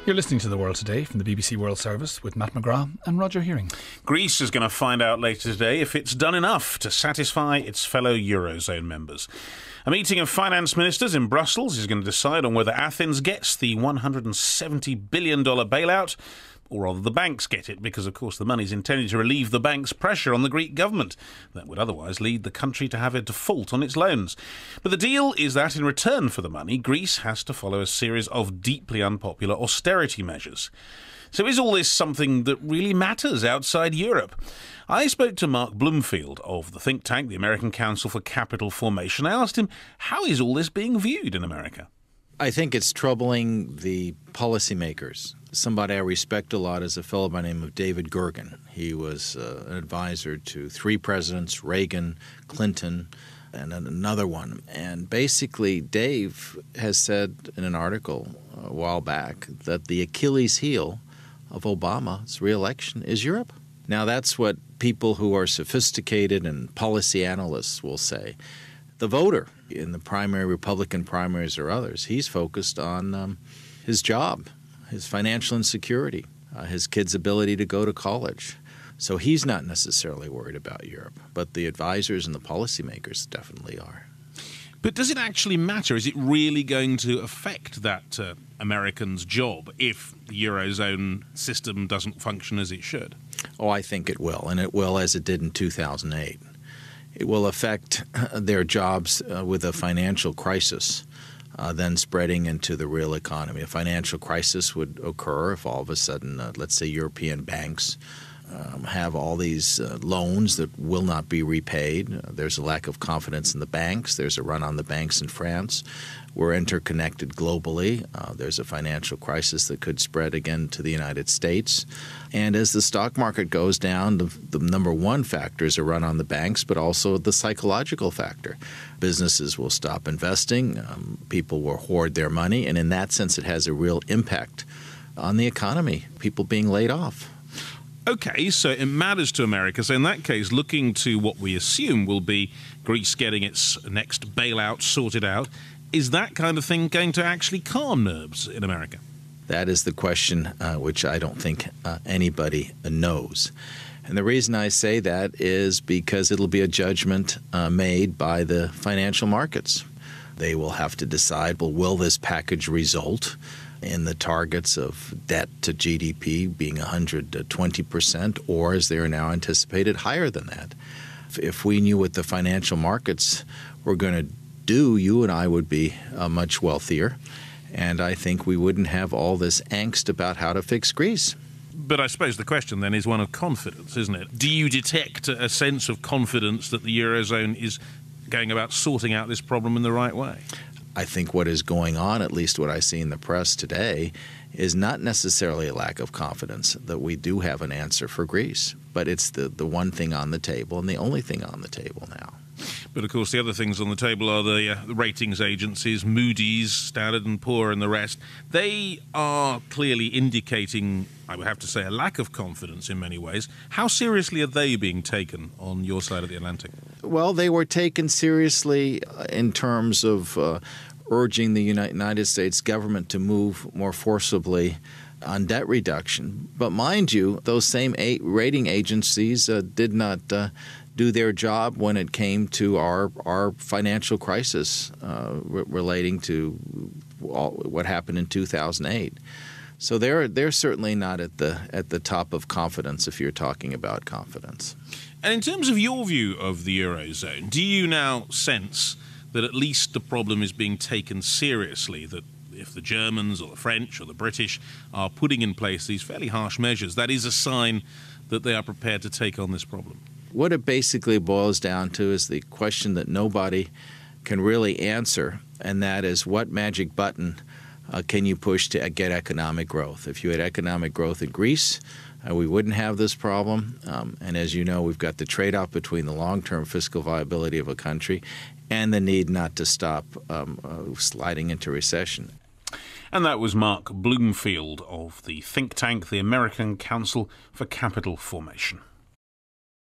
You're listening to The World Today from the BBC World Service with Matt McGrath and Roger Hearing. Greece is going to find out later today if it's done enough to satisfy its fellow Eurozone members. A meeting of finance ministers in Brussels is going to decide on whether Athens gets the $170 billion bailout, or rather the banks get it, because of course the money's intended to relieve the banks' pressure on the Greek government that would otherwise lead the country to have a default on its loans. But the deal is that in return for the money, Greece has to follow a series of deeply unpopular austerity measures. So is all this something that really matters outside Europe? I spoke to Mark Bloomfield of the think tank, the American Council for Capital Formation. I asked him, how is all this being viewed in America? I think it's troubling the policymakers. Somebody I respect a lot is a fellow by the name of David Gergen. He was an advisor to 3 presidents, Reagan, Clinton, and another one. And basically, Dave has said in an article a while back that the Achilles heel of Obama's reelection is Europe. Now, that's what people who are sophisticated and policy analysts will say. The voter in the primary, Republican primaries or others, he's focused on his job, his financial insecurity, his kids' ability to go to college. So he's not necessarily worried about Europe, but the advisors and the policymakers definitely are. But does it actually matter? Is it really going to affect that American's job if the Eurozone system doesn't function as it should? Oh, I think it will, and it will as it did in 2008. It will affect their jobs with a financial crisis then spreading into the real economy. A financial crisis would occur if all of a sudden, let's say, European banks have all these loans that will not be repaid. There's a lack of confidence in the banks. There's a run on the banks in France. We're interconnected globally. There's a financial crisis that could spread again to the United States. And as the stock market goes down, the number one factor is a run on the banks, but also the psychological factor. Businesses will stop investing. People will hoard their money. And in that sense, it has a real impact on the economy, people being laid off. OK, so it matters to America. So in that case, looking to what we assume will be Greece getting its next bailout sorted out, is that kind of thing going to actually calm nerves in America? That is the question which I don't think anybody knows. And the reason I say that is because it'll be a judgment made by the financial markets. They will have to decide, well, will this package result in the targets of debt to GDP being 120%, or as they are now anticipated, higher than that? If we knew what the financial markets were going to do, you and I would be much wealthier, and I think we wouldn't have all this angst about how to fix Greece. But I suppose the question then is one of confidence, isn't it? Do you detect a sense of confidence that the Eurozone is going about sorting out this problem in the right way? I think what is going on, at least what I see in the press today, is not necessarily a lack of confidence that we do have an answer for Greece. But it's the one thing on the table and the only thing on the table now. But, of course, the other things on the table are the ratings agencies, Moody's, Standard & Poor and the rest. They are clearly indicating, I would have to say, a lack of confidence in many ways. How seriously are they being taken on your side of the Atlantic? Well, they were taken seriously in terms of urging the United States government to move more forcibly on debt reduction. But mind you, those same rating agencies did not do their job when it came to our financial crisis relating to what happened in 2008. So they're certainly not at the top of confidence if you're talking about confidence. And in terms of your view of the Eurozone, do you now sense that at least the problem is being taken seriously, that if the Germans or the French or the British are putting in place these fairly harsh measures, that is a sign that they are prepared to take on this problem? What it basically boils down to is the question that nobody can really answer, and that is what magic button can you push to get economic growth? If you had economic growth in Greece, we wouldn't have this problem. And as you know, we've got the trade-off between the long-term fiscal viability of a country and the need not to stop sliding into recession. And that was Mark Bloomfield of the think tank, the American Council for Capital Formation.